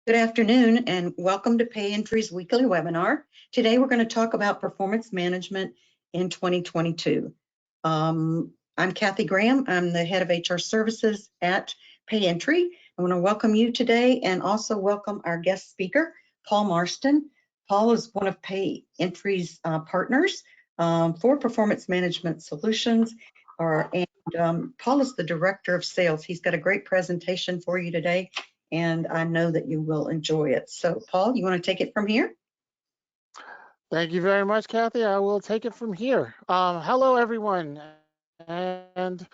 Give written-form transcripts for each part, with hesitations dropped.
Good afternoon and welcome to Pay Entry's weekly webinar. Today we're going to talk about performance management in 2022. I'm Kathy Graham. I'm the head of HR services at Pay Entry. I want to welcome you today and also welcome our guest speaker, Paul Marston. Paul is one of Pay Entry's partners for performance management solutions. Paul is the director of sales. He's got a great presentation for you today, and I know that you will enjoy it. So, Paul, you want to take it from here? Thank you very much, Kathy. I will take it from here. Hello, everyone. And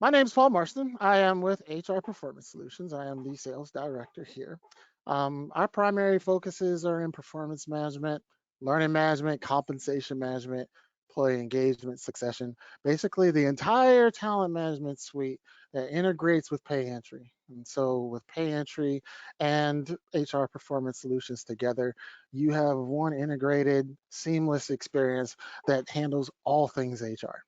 my name is Paul Marston. I am with HR Performance Solutions. I am the sales director here. Our primary focuses are in performance management, learning management, compensation management, employee engagement, succession, basically the entire talent management suite that integrates with Pay Entry. And so with Pay Entry and HR Performance Solutions together, you have one integrated, seamless experience that handles all things HR.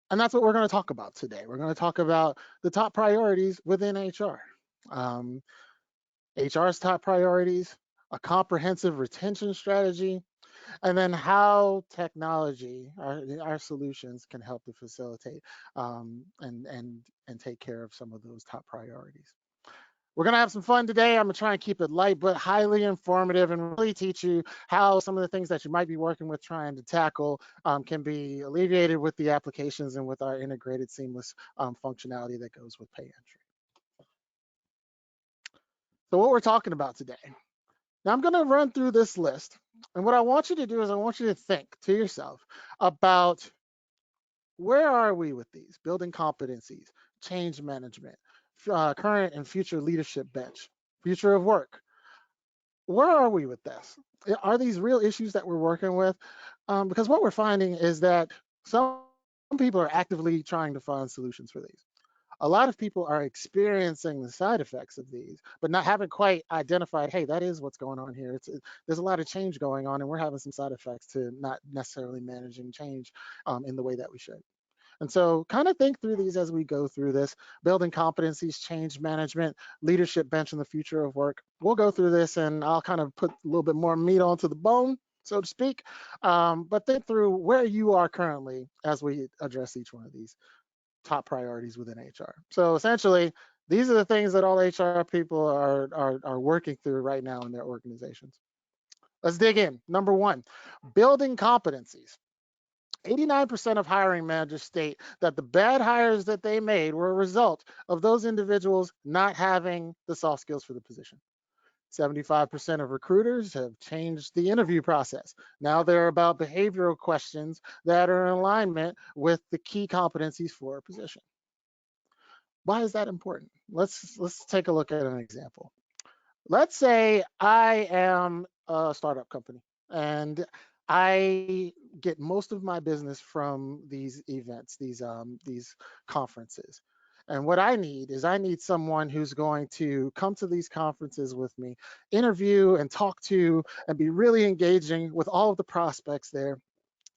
And that's what we're going to talk about today. We're going to talk about the top priorities within HR. HR's top priorities, a comprehensive retention strategy, and then how technology, our solutions can help to facilitate and take care of some of those top priorities. We're going to have some fun today. I'm going to try and keep it light, but highly informative and really teach you how some of the things that you might be working with trying to tackle can be alleviated with the applications and with our integrated seamless functionality that goes with Pay Entry. So what we're talking about today. Now I'm going to run through this list. And what I want you to do is I want you to think to yourself about where are we with these? Building competencies, change management, current and future leadership bench, future of work. Where are we with this? Are these real issues that we're working with? Because what we're finding is that some people are actively trying to find solutions for these. A lot of people are experiencing the side effects of these, but haven't quite identified, hey, that is what's going on here. There's a lot of change going on, and we're having some side effects to not necessarily managing change in the way that we should. And so kind of think through these as we go through this, building competencies, change management, leadership bench, and the future of work. We'll go through this, and I'll kind of put a little bit more meat onto the bone, so to speak, but think through where you are currently as we address each one of these top priorities within HR. So essentially, these are the things that all HR people are working through right now in their organizations. Let's dig in. Number one, building competencies. 89% of hiring managers state that the bad hires that they made were a result of those individuals not having the soft skills for the position. 75% of recruiters have changed the interview process. Now they're about behavioral questions that are in alignment with the key competencies for a position. Why is that important? Let's take a look at an example. Let's say I am a startup company and I get most of my business from these events, these conferences. And what I need is I need someone who's going to come to these conferences with me, interview and talk to and be really engaging with all of the prospects there,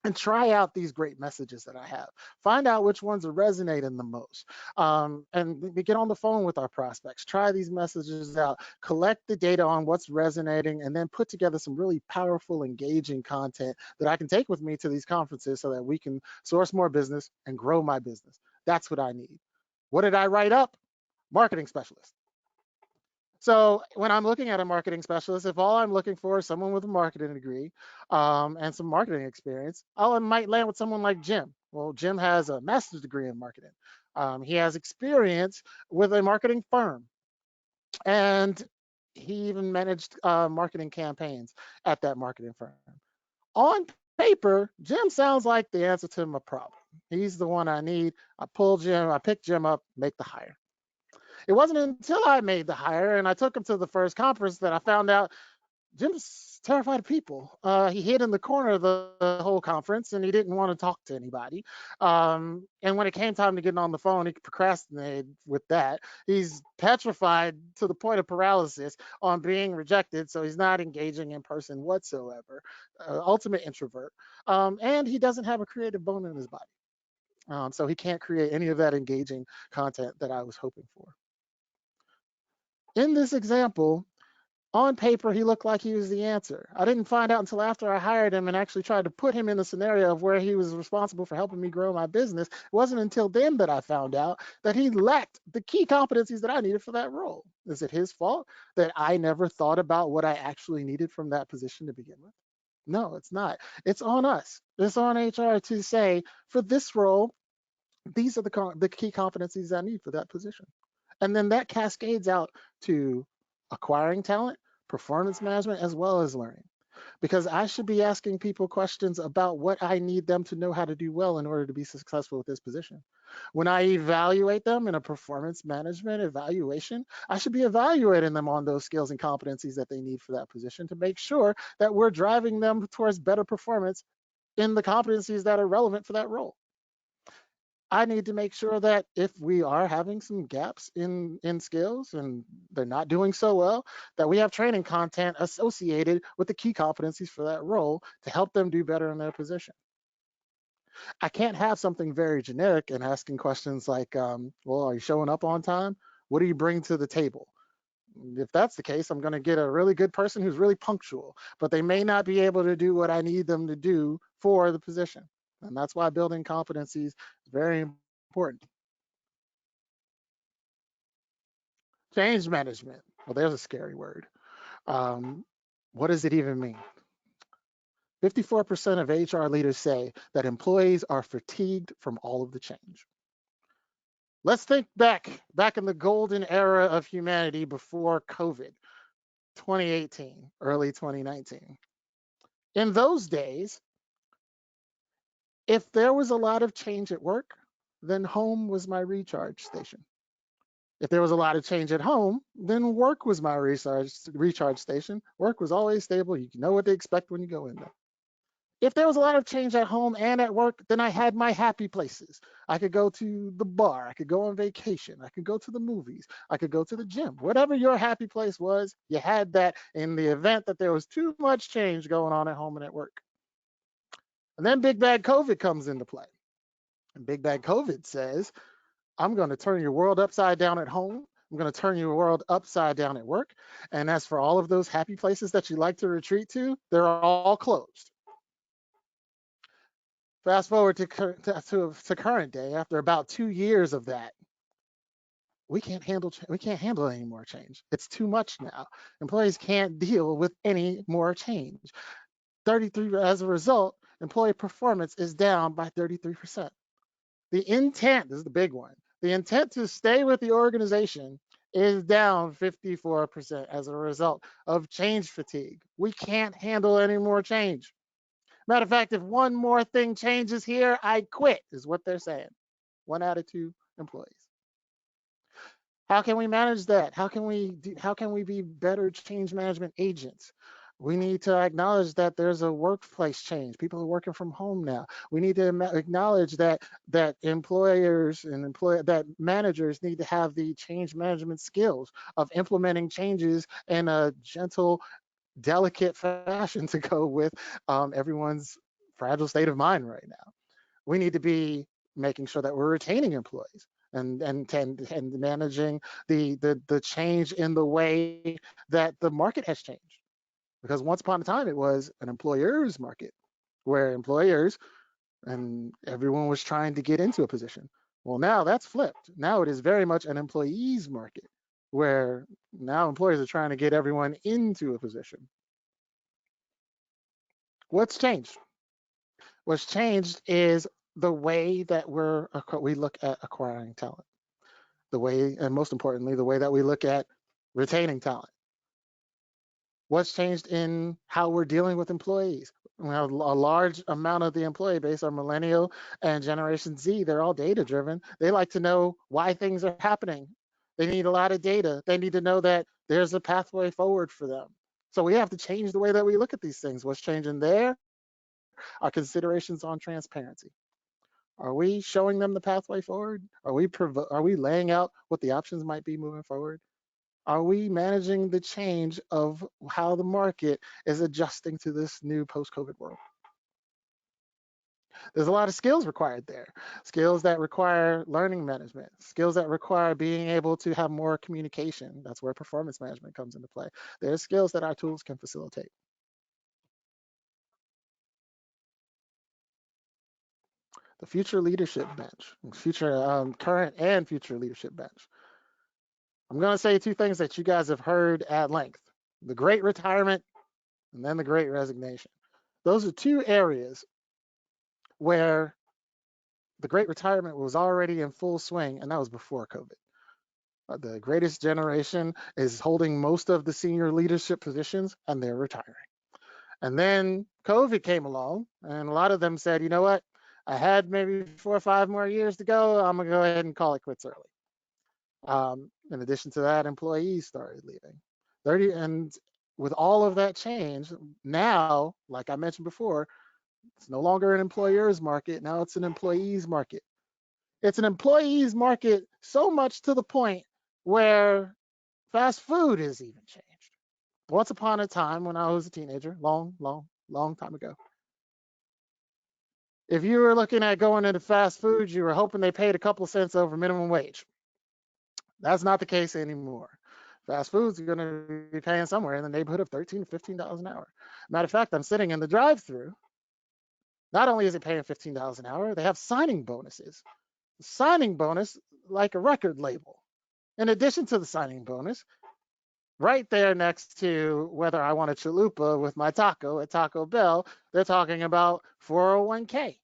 and try out these great messages that I have. Find out which ones are resonating the most. And we get on the phone with our prospects, try these messages out, collect the data on what's resonating, and then put together some really powerful, engaging content that I can take with me to these conferences so that we can source more business and grow my business. That's what I need. What did I write up? Marketing specialist. So when I'm looking at a marketing specialist, if all I'm looking for is someone with a marketing degree and some marketing experience, I might land with someone like Jim. Well, Jim has a master's degree in marketing. He has experience with a marketing firm, and he even managed marketing campaigns at that marketing firm. On paper, Jim sounds like the answer to my problem. He's the one I need. I pick Jim up, make the hire. It wasn't until I made the hire and I took him to the first conference that I found out Jim's terrified of people. He hid in the corner of the whole conference and he didn't want to talk to anybody. And when it came time to get on the phone, he procrastinated with that. He's petrified to the point of paralysis on being rejected, so he's not engaging in person whatsoever. Ultimate introvert. And he doesn't have a creative bone in his body. So he can't create any of that engaging content that I was hoping for. In this example, On paper, he looked like he was the answer. I didn't find out until after I hired him and actually tried to put him in the scenario of where he was responsible for helping me grow my business. It wasn't until then that I found out that he lacked the key competencies that I needed for that role. Is it his fault that I never thought about what I actually needed from that position to begin with? No, it's not. It's on us. It's on HR to say, for this role, these are the key competencies I need for that position. And then that cascades out to acquiring talent, performance management, as well as learning. Because I should be asking people questions about what I need them to know how to do well in order to be successful with this position. When I evaluate them in a performance management evaluation, I should be evaluating them on those skills and competencies that they need for that position to make sure that we're driving them towards better performance in the competencies that are relevant for that role. I need to make sure that if we are having some gaps in skills and they're not doing so well, that we have training content associated with the key competencies for that role to help them do better in their position. I can't have something very generic and asking questions like, well, are you showing up on time? What do you bring to the table? If that's the case, I'm going to get a really good person who's really punctual, but they may not be able to do what I need them to do for the position. And that's why building competencies is very important. Change management. Well, there's a scary word. Um, what does it even mean? 54% of HR leaders say that employees are fatigued from all of the change. Let's think back in the golden era of humanity before COVID, 2018, early 2019. In those days, if there was a lot of change at work, then home was my recharge station. If there was a lot of change at home, then work was my recharge station. Work was always stable. You know what to expect when you go in there. If there was a lot of change at home and at work, then I had my happy places. I could go to the bar. I could go on vacation. I could go to the movies. I could go to the gym. Whatever your happy place was, you had that in the event that there was too much change going on at home and at work. And then Big Bad COVID comes into play. And Big Bad COVID says, I'm going to turn your world upside down at home. I'm going to turn your world upside down at work. And as for all of those happy places that you like to retreat to, they're all closed. Fast forward to current day, after about 2 years of that, we can't handle any more change. It's too much now. Employees can't deal with any more change. 33 as a result, employee performance is down by 33%. The intent, this is the big one, the intent to stay with the organization is down 54% as a result of change fatigue. We can't handle any more change. Matter of fact, if one more thing changes here, I quit, is what they're saying. 1 out of 2 employees. How can we manage that? How can we be better change management agents? We need to acknowledge that there's a workplace change. People are working from home now. We need to acknowledge that employers and that managers need to have the change management skills of implementing changes in a gentle, delicate fashion to go with everyone's fragile state of mind right now. We need to be making sure that we're retaining employees and managing the change in the way that the market has changed. Because once upon a time, it was an employer's market where employers and everyone was trying to get into a position. Well, now that's flipped. Now it is very much an employee's market where now employers are trying to get everyone into a position. What's changed? What's changed is the way that we look at acquiring talent, the way, and most importantly, the way that we look at retaining talent. What's changed in how we're dealing with employees? We have a large amount of the employee base are millennial and Generation Z. They're all data driven. They like to know why things are happening. They need a lot of data. They need to know that there's a pathway forward for them. So we have to change the way that we look at these things. What's changing there are considerations on transparency. Are we showing them the pathway forward? Are we laying out what the options might be moving forward? Are we managing the change of how the market is adjusting to this new post-COVID world? There's a lot of skills required there. Skills that require learning management, skills that require being able to have more communication. That's where performance management comes into play. There's skills that our tools can facilitate. The future leadership bench, current and future leadership bench. I'm going to say two things that you guys have heard at length: the great retirement and then the great resignation. Those are two areas where the great retirement was already in full swing, and that was before COVID. The greatest generation is holding most of the senior leadership positions, and they're retiring. And then COVID came along, and a lot of them said, you know what? I had maybe 4 or 5 more years to go. I'm going to go ahead and call it quits early. In addition to that, employees started leaving. And with all of that change, now, like I mentioned before, it's no longer an employer's market. Now it's an employee's market. It's an employee's market so much to the point where fast food has even changed. Once upon a time when I was a teenager, long time ago, if you were looking at going into fast food, you were hoping they paid a couple of cents over minimum wage. That's not the case anymore. Fast food's going to be paying somewhere in the neighborhood of $13 to $15 an hour. Matter of fact, I'm sitting in the drive-through. Not only is it paying $15 an hour, they have signing bonuses. The signing bonus, like a record label. In addition to the signing bonus, right there next to whether I want a chalupa with my taco at Taco Bell, they're talking about 401k.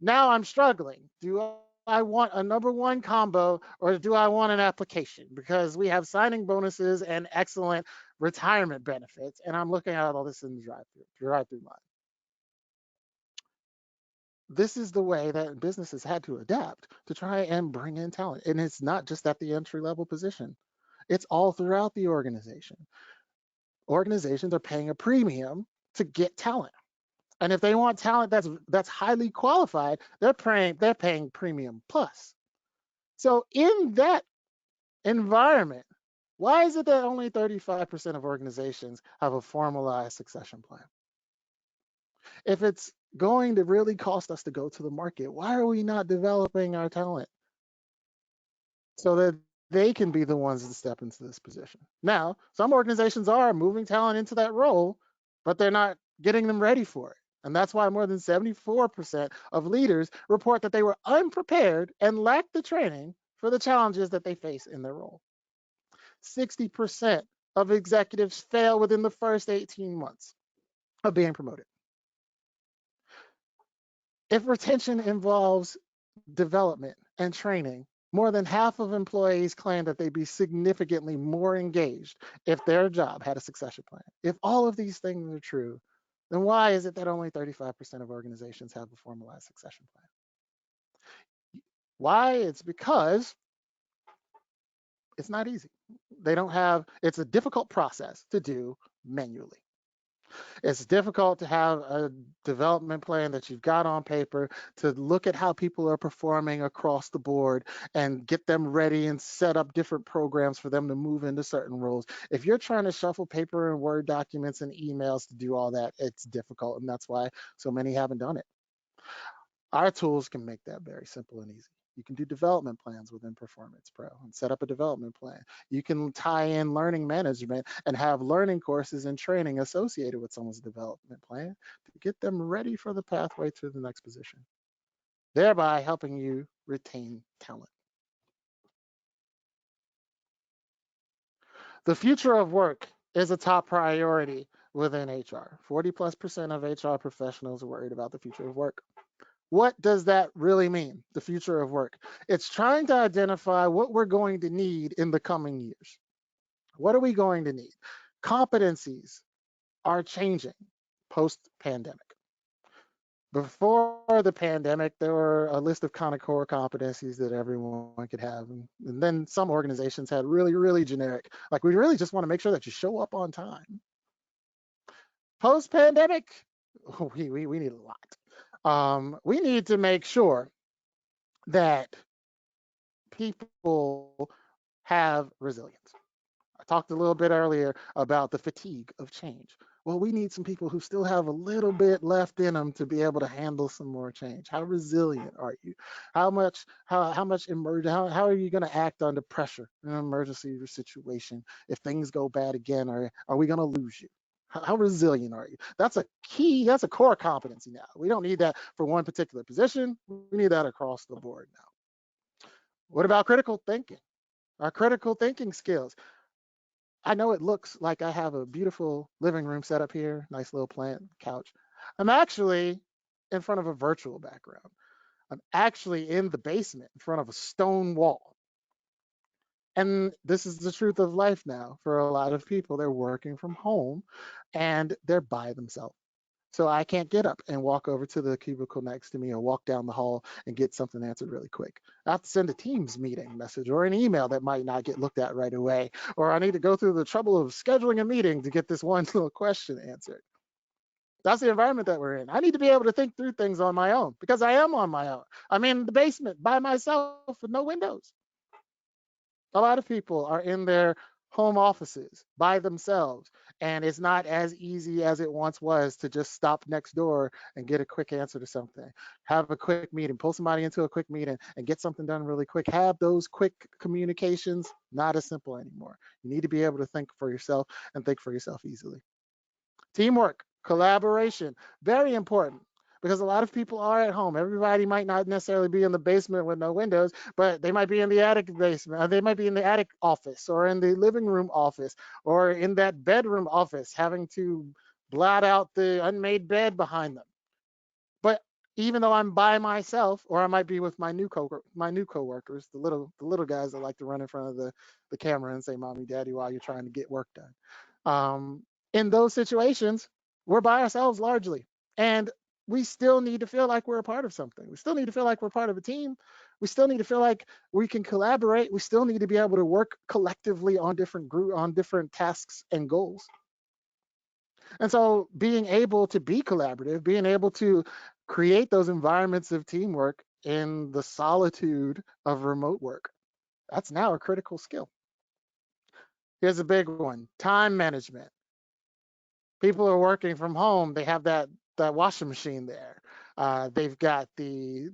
Now I'm struggling. Do I want a number one combo or do I want an application? Because we have signing bonuses and excellent retirement benefits, and I'm looking at all this in the drive-through line. This is the way that businesses had to adapt to try and bring in talent. And it's not just at the entry level position, it's all throughout the organization. Organizations are paying a premium to get talent. And if they want talent that's highly qualified, they're paying premium plus. So in that environment, why is it that only 35% of organizations have a formalized succession plan? If it's going to really cost us to go to the market, why are we not developing our talent so that they can be the ones that step into this position? Now, some organizations are moving talent into that role, but they're not getting them ready for it. And that's why more than 74% of leaders report that they were unprepared and lacked the training for the challenges that they face in their role. 60% of executives fail within the first 18 months of being promoted. If retention involves development and training, more than half of employees claim that they'd be significantly more engaged if their job had a succession plan. If all of these things are true, then why is it that only 35% of organizations have a formalized succession plan? Why? It's because it's not easy. It's a difficult process to do manually. It's difficult to have a development plan that you've got on paper to look at how people are performing across the board and get them ready and set up different programs for them to move into certain roles. If you're trying to shuffle paper and Word documents and emails to do all that, it's difficult, and that's why so many haven't done it. Our tools can make that very simple and easy. You can do development plans within Performance Pro and set up a development plan. You can tie in learning management and have learning courses and training associated with someone's development plan to get them ready for the pathway to the next position, thereby helping you retain talent. The future of work is a top priority within HR. 40+% of HR professionals are worried about the future of work. What does that really mean, the future of work? It's trying to identify what we're going to need in the coming years. What are we going to need? Competencies are changing post-pandemic. Before the pandemic, there were a list of kind of core competencies that everyone could have. And then some organizations had really generic, like we really just want to make sure that you show up on time. Post-pandemic, we need a lot. We need to make sure that people have resilience. I talked a little bit earlier about the fatigue of change. Well, we need some people who still have a little bit left in them to be able to handle some more change. How resilient are you? How are you going to act under pressure in an emergency situation if things go bad again? Or are we going to lose you? How resilient are you? That's a core competency now. We don't need that for one particular position. We need that across the board now. What about critical thinking? Our critical thinking skills. I know it looks like I have a beautiful living room set up here, nice little plant couch. I'm actually in front of a virtual background. I'm actually in the basement in front of a stone wall. And this is the truth of life now for a lot of people. They're working from home and they're by themselves. So I can't get up and walk over to the cubicle next to me or walk down the hall and get something answered really quick. I have to send a Teams meeting message or an email that might not get looked at right away. Or I need to go through the trouble of scheduling a meeting to get this one little question answered. That's the environment that we're in. I need to be able to think through things on my own because I am on my own. I'm in the basement by myself with no windows. A lot of people are in their home offices by themselves, and it's not as easy as it once was to just stop next door and get a quick answer to something, have a quick meeting, pull somebody into a quick meeting and get something done really quick. Have those quick communications, not as simple anymore. You need to be able to think for yourself and think for yourself easily. Teamwork, collaboration, very important because a lot of people are at home. Everybody might not necessarily be in the basement with no windows, but they might be in the attic basement. They might be in the attic office or in the living room office or in that bedroom office having to blot out the unmade bed behind them. But even though I'm by myself, or I might be with my new coworkers, the little guys that like to run in front of the camera and say "mommy, daddy" while you're trying to get work done. In those situations, we're by ourselves largely, and we still need to feel like we're a part of something. We still need to feel like we're part of a team. We still need to feel like we can collaborate. We still need to be able to work collectively on different tasks and goals. And so being able to be collaborative, being able to create those environments of teamwork in the solitude of remote work, that's now a critical skill. Here's a big one: time management. People are working from home. They have that washing machine there. They've got the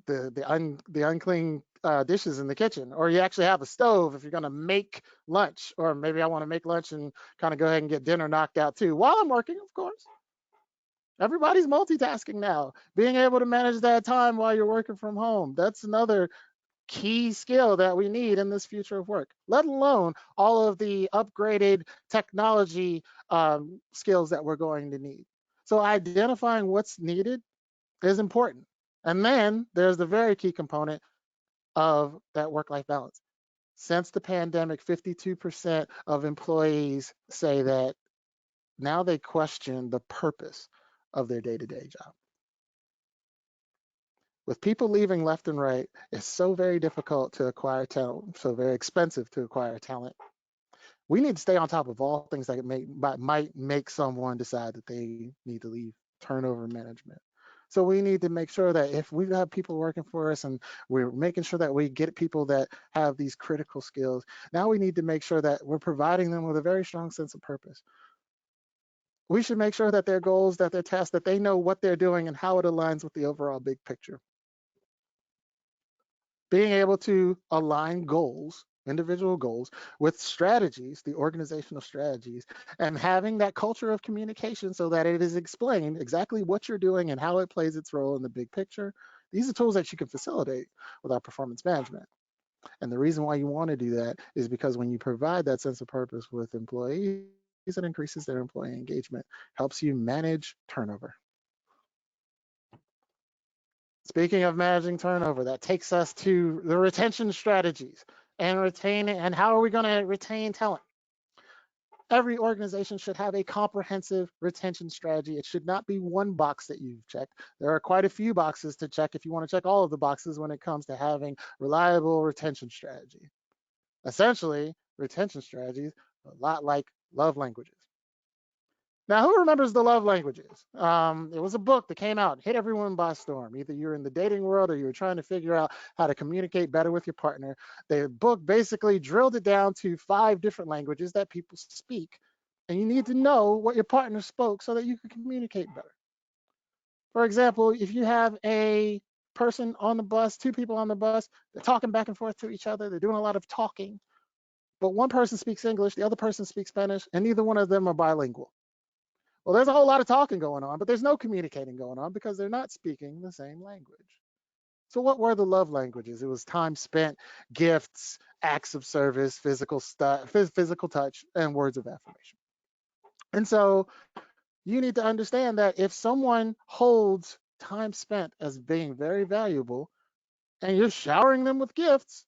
unclean dishes in the kitchen, or you actually have a stove if you're going to make lunch, or maybe I want to make lunch and kind of go ahead and get dinner knocked out too while I'm working, of course. Everybody's multitasking now. Being able to manage that time while you're working from home, that's another key skill that we need in this future of work, let alone all of the upgraded technology skills that we're going to need. So identifying what's needed is important. And then there's the very key component of that work-life balance. Since the pandemic, 52% of employees say that now they question the purpose of their day-to-day job. With people leaving left and right, it's so very difficult to acquire talent, so very expensive to acquire talent. We need to stay on top of all things that might make someone decide that they need to leave. Turnover management. So we need to make sure that if we have people working for us and we're making sure that we get people that have these critical skills, now we need to make sure that we're providing them with a very strong sense of purpose. We should make sure that their goals, that their tasks, that they know what they're doing and how it aligns with the overall big picture. Being able to align goals, individual goals, with strategies, the organizational strategies, and having that culture of communication so that it is explained exactly what you're doing and how it plays its role in the big picture. These are tools that you can facilitate with our performance management. And the reason why you want to do that is because when you provide that sense of purpose with employees, it increases their employee engagement, helps you manage turnover. Speaking of managing turnover, that takes us to the retention strategies and how are we going to retain talent? Every organization should have a comprehensive retention strategy. It should not be one box that you've checked. There are quite a few boxes to check if you want to check all of the boxes when it comes to having reliable retention strategy. Essentially, retention strategies are a lot like love languages. Now, who remembers the love languages? It was a book that came out, hit everyone by storm. Either you're in the dating world or you're trying to figure out how to communicate better with your partner. The book basically drilled it down to 5 different languages that people speak And you need to know what your partner spoke so that you can communicate better. For example, if you have a person on the bus, two people on the bus, they're talking back and forth to each other, they're doing a lot of talking, but one person speaks English, the other person speaks Spanish, and neither one of them are bilingual. Well, there's a whole lot of talking going on, but there's no communicating going on because they're not speaking the same language. So what were the love languages? It was time spent, gifts, acts of service, physical touch, and words of affirmation. And so you need to understand that if someone holds time spent as being very valuable and you're showering them with gifts,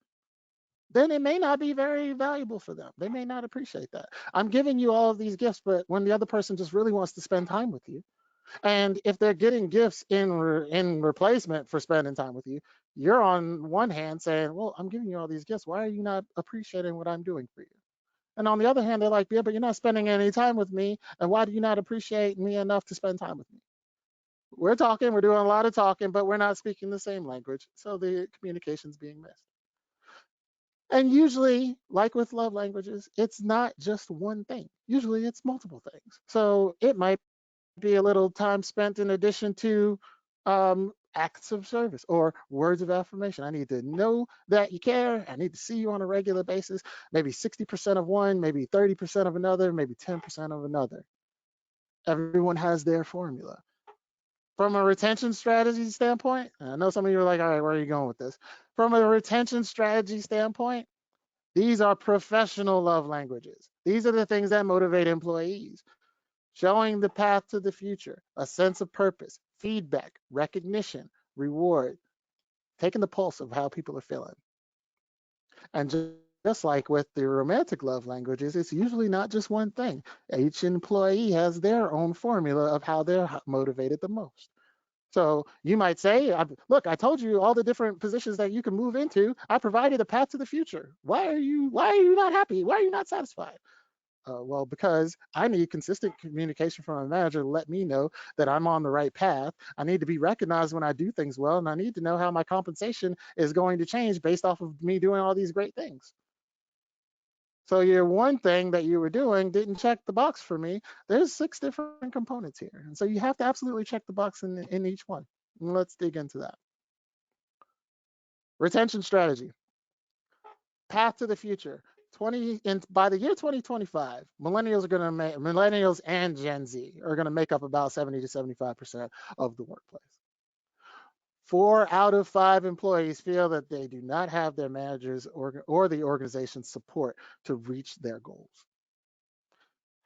then it may not be very valuable for them. They may not appreciate that. I'm giving you all of these gifts, but when the other person just really wants to spend time with you, and if they're getting gifts in replacement for spending time with you, you're on one hand saying, well, I'm giving you all these gifts. Why are you not appreciating what I'm doing for you? And on the other hand, they're like, yeah, but you're not spending any time with me. And why do you not appreciate me enough to spend time with me? We're talking, we're doing a lot of talking, but we're not speaking the same language. So the communication's being missed. And usually, like with love languages, it's not just one thing. Usually it's multiple things. So it might be a little time spent in addition to acts of service or words of affirmation. I need to know that you care. I need to see you on a regular basis, maybe 60% of one, maybe 30% of another, maybe 10% of another. Everyone has their formula. From a retention strategy standpoint, I know some of you are like, all right, where are you going with this? From a retention strategy standpoint, these are professional love languages. These are the things that motivate employees. Showing the path to the future, a sense of purpose, feedback, recognition, reward, taking the pulse of how people are feeling. And just like with the romantic love languages, it's usually not just one thing. Each employee has their own formula of how they're motivated the most. So you might say, look, I told you all the different positions that you can move into. I provided a path to the future. Why are you not happy? Why are you not satisfied? Well, because I need consistent communication from a manager to let me know that I'm on the right path. I need to be recognized when I do things well, and I need to know how my compensation is going to change based off of me doing all these great things. So your one thing that you were doing didn't check the box for me. There's 6 different components here. And so you have to absolutely check the box in each one. And let's dig into that. Retention strategy. Path to the future. By the year 2025, millennials and Gen Z are going to make up about 70 to 75% of the workplace. 4 out of 5 employees feel that they do not have their managers or the organization's support to reach their goals.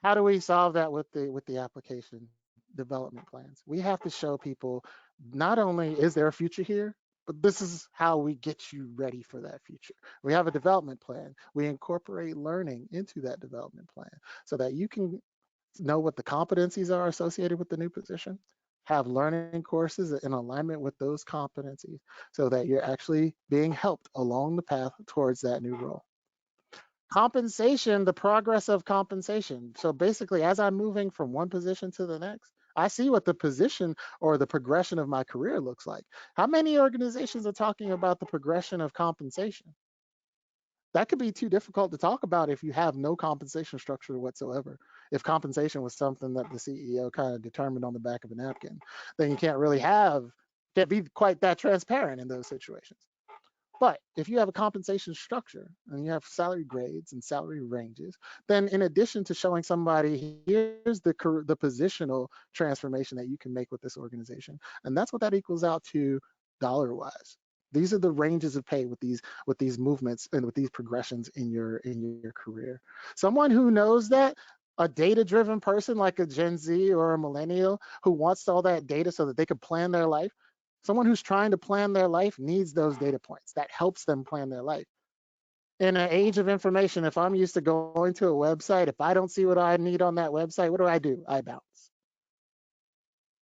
How do we solve that with the application development plans? We have to show people not only is there a future here, but this is how we get you ready for that future. We have a development plan. We incorporate learning into that development plan so that you can know what the competencies are associated with the new position, have learning courses in alignment with those competencies so that you're actually being helped along the path towards that new role. Compensation, the progress of compensation. So basically, as I'm moving from one position to the next, I see what the position or the progression of my career looks like. How many organizations are talking about the progression of compensation? That could be too difficult to talk about if you have no compensation structure whatsoever. If compensation was something that the CEO kind of determined on the back of a napkin, then you can't be quite that transparent in those situations. But if you have a compensation structure and you have salary grades and salary ranges, then in addition to showing somebody, here's the positional transformation that you can make with this organization. And that's what that equals out to dollar-wise. These are the ranges of pay with these movements and with these progressions in your career. Someone who knows that, a data-driven person like a Gen Z or a millennial who wants all that data so that they could plan their life, someone who's trying to plan their life needs those data points. That helps them plan their life. In an age of information, if I'm used to going to a website, if I don't see what I need on that website, what do? I bounce.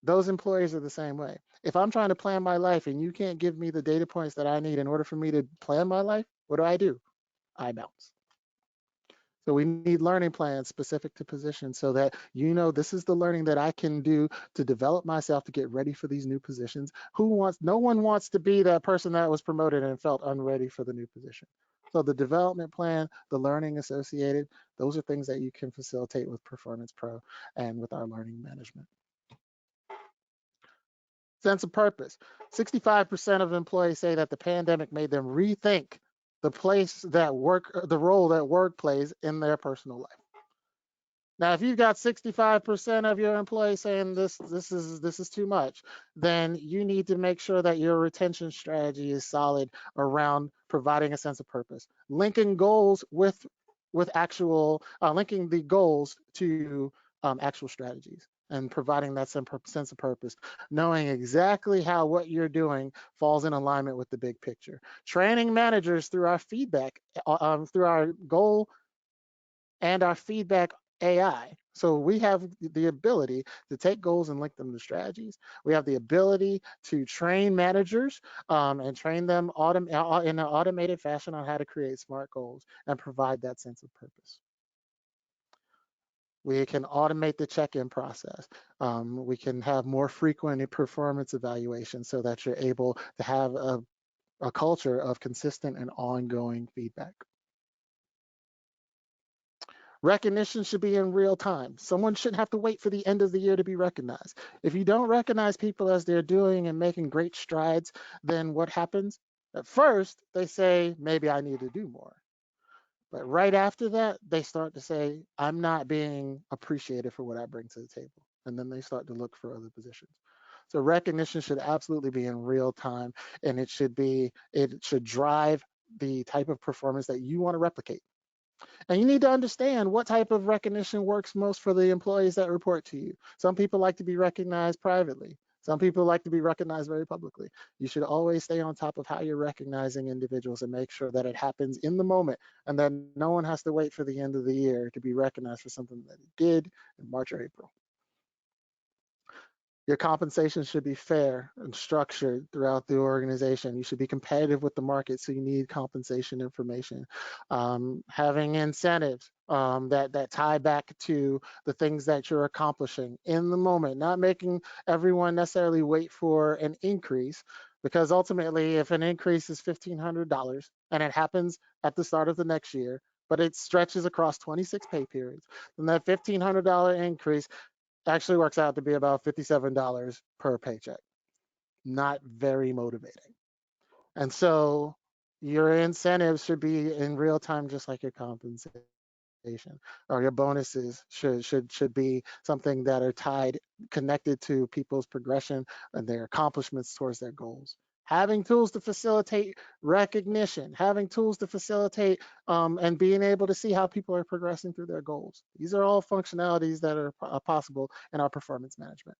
Those employees are the same way. If I'm trying to plan my life and you can't give me the data points that I need in order for me to plan my life, what do? I bounce. So we need learning plans specific to positions so that you know this is the learning that I can do to develop myself to get ready for these new positions. No one wants to be that person that was promoted and felt unready for the new position. So the development plan, the learning associated, those are things that you can facilitate with Performance Pro and with our learning management. Sense of purpose. 65% of employees say that the pandemic made them rethink the role that work plays in their personal life. Now, if you've got 65% of your employees saying this is too much, then you need to make sure that your retention strategy is solid around providing a sense of purpose, linking goals with actual linking the goals to actual strategies, and providing that sense of purpose, knowing exactly how what you're doing falls in alignment with the big picture. Training managers through our feedback, through our goal and our feedback AI. So we have the ability to take goals and link them to strategies. We have the ability to train managers and train them in an automated fashion on how to create smart goals and provide that sense of purpose. We can automate the check-in process. We can have more frequent performance evaluations so that you're able to have a culture of consistent and ongoing feedback. Recognition should be in real time. Someone shouldn't have to wait for the end of the year to be recognized. If you don't recognize people as they're doing and making great strides, then what happens? At first, they say, maybe I need to do more. But right after that, they start to say, I'm not being appreciated for what I bring to the table. And then they start to look for other positions. So recognition should absolutely be in real time, and it should drive the type of performance that you want to replicate. And you need to understand what type of recognition works most for the employees that report to you. Some people like to be recognized privately. Some people like to be recognized very publicly. You should always stay on top of how you're recognizing individuals and make sure that it happens in the moment, and then no one has to wait for the end of the year to be recognized for something that it did in March or April. Your compensation should be fair and structured throughout the organization. You should be competitive with the market, so you need compensation information. Having incentives that tie back to the things that you're accomplishing in the moment, not making everyone necessarily wait for an increase, because ultimately, if an increase is $1,500 and it happens at the start of the next year, but it stretches across 26 pay periods, then that $1,500 increase actually works out to be about $57 per paycheck. Not very motivating. And so your incentives should be in real time, just like your compensation, or your bonuses should be something that are connected to people's progression and their accomplishments towards their goals. Having tools to facilitate recognition, having tools to facilitate and being able to see how people are progressing through their goals. These are all functionalities that are possible in our performance management.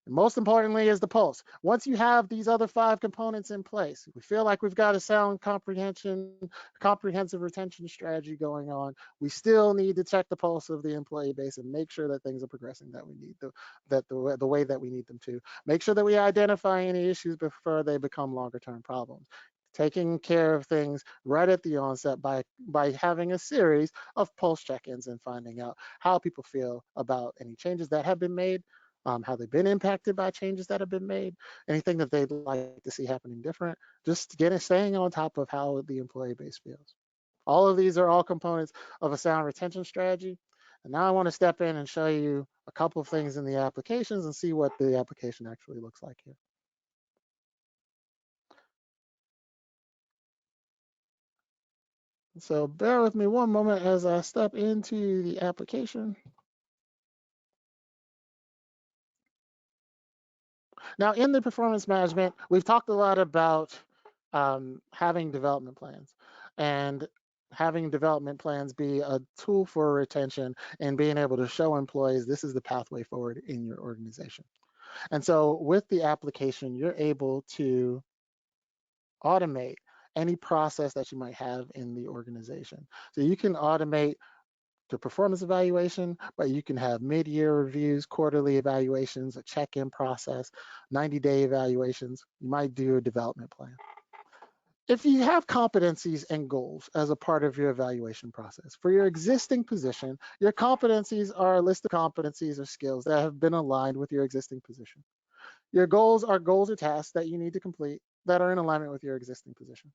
And most importantly is the pulse. Once you have these other 5 components in place, we feel like we've got a sound comprehensive retention strategy going on. We still need to check the pulse of the employee base and make sure that things are progressing that we need the way that we need them to. Make sure that we identify any issues before they become longer term problems. Taking care of things right at the onset by having a series of pulse check-ins and finding out how people feel about any changes that have been made, how they've been impacted by changes that have been made, anything that they'd like to see happening different, just staying on top of how the employee base feels. All of these are all components of a sound retention strategy. And now I want to step in and show you a couple of things in the applications and see what the application actually looks like here. So bear with me one moment as I step into the application. Now, in the performance management, we've talked a lot about having development plans, and having development plans be a tool for retention and being able to show employees this is the pathway forward in your organization. And so with the application, you're able to automate any process that you might have in the organization. So you can automate the performance evaluation, but you can have mid-year reviews, quarterly evaluations, a check-in process, 90-day evaluations. You might do a development plan. If you have competencies and goals as a part of your evaluation process, for your existing position, your competencies are a list of competencies or skills that have been aligned with your existing position. Your goals are goals or tasks that you need to complete that are in alignment with your existing position.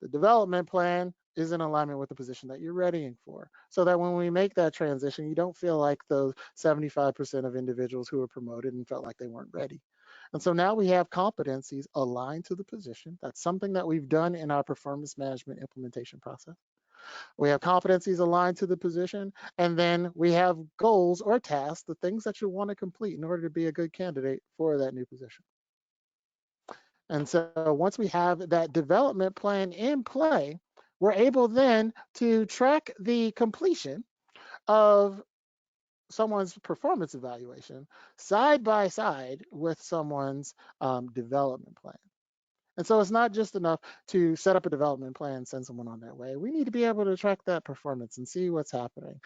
The development plan is in alignment with the position that you're readying for, so that when we make that transition, you don't feel like those 75% of individuals who were promoted and felt like they weren't ready. And so now we have competencies aligned to the position. That's something that we've done in our performance management implementation process. We have competencies aligned to the position, and then we have goals or tasks, the things that you want to complete in order to be a good candidate for that new position. And so once we have that development plan in play, we're able then to track the completion of someone's performance evaluation side by side with someone's development plan. And so it's not just enough to set up a development plan and send someone on their way. We need to be able to track that performance and see what's happening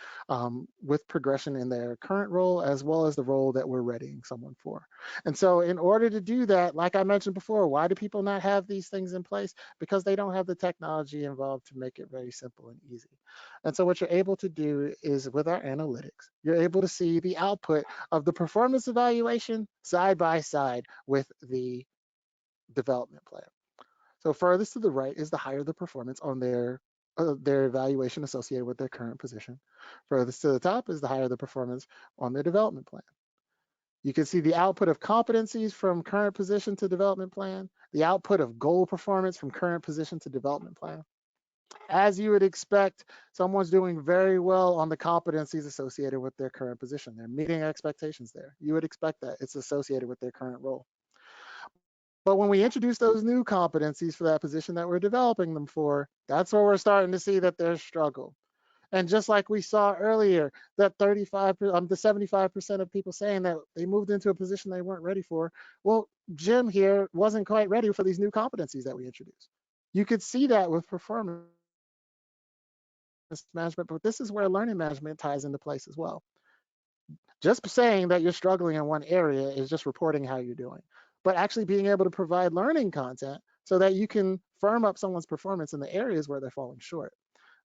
with progression in their current role, as well as the role that we're readying someone for. And so in order to do that, like I mentioned before, why do people not have these things in place? Because they don't have the technology involved to make it very simple and easy. And so what you're able to do is, with our analytics, you're able to see the output of the performance evaluation side by side with the development plan. So furthest to the right is the higher the performance on their evaluation associated with their current position. Furthest to the top is the higher the performance on their development plan. You can see the output of competencies from current position to development plan, the output of goal performance from current position to development plan. As you would expect, someone's doing very well on the competencies associated with their current position. They're meeting expectations there. You would expect that. It's associated with their current role. But when we introduce those new competencies for that position that we're developing them for, that's where we're starting to see that there's struggle. And just like we saw earlier, that the 75% of people saying that they moved into a position they weren't ready for. Well, Jim here wasn't quite ready for these new competencies that we introduced. You could see that with performance management, but this is where learning management ties into place as well. Just saying that you're struggling in one area is just reporting how you're doing, but actually being able to provide learning content so that you can firm up someone's performance in the areas where they're falling short.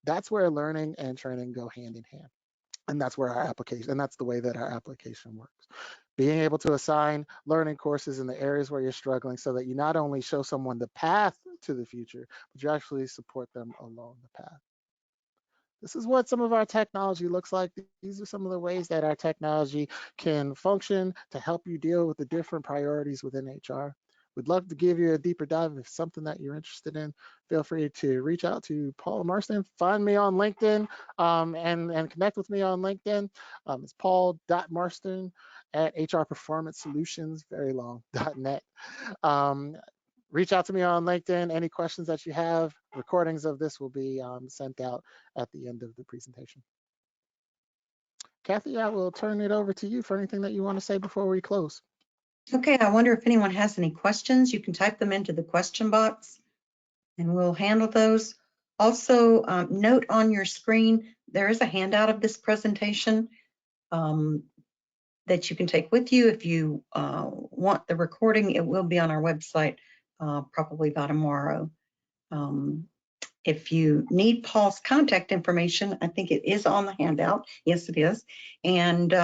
That's where learning and training go hand in hand. And that's where our application, and that's the way that our application works. Being able to assign learning courses in the areas where you're struggling so that you not only show someone the path to the future, but you actually support them along the path. This is what some of our technology looks like. These are some of the ways that our technology can function to help you deal with the different priorities within HR. We'd love to give you a deeper dive if it's something that you're interested in. Feel free to reach out to Paul Marston. Find me on LinkedIn and connect with me on LinkedIn. It's paul.marston at hrperformancesolutions, very long, .net. Reach out to me on LinkedIn. Any questions that you have, recordings of this will be sent out at the end of the presentation. Kathy, I will turn it over to you for anything that you want to say before we close. Okay, I wonder if anyone has any questions. You can type them into the question box and we'll handle those. Also, note on your screen, there is a handout of this presentation that you can take with you. If you want the recording, it will be on our website probably by tomorrow. If you need Paul's contact information, I think it is on the handout. Yes, it is. And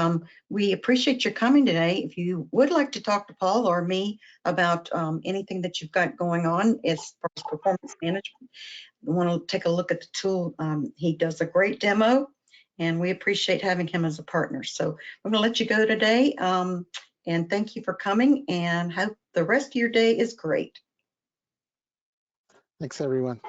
we appreciate your coming today. If you would like to talk to Paul or me about anything that you've got going on as far as performance management, you want to take a look at the tool. He does a great demo, and we appreciate having him as a partner. So I'm going to let you go today. And thank you for coming, and hope the rest of your day is great. Thanks, everyone.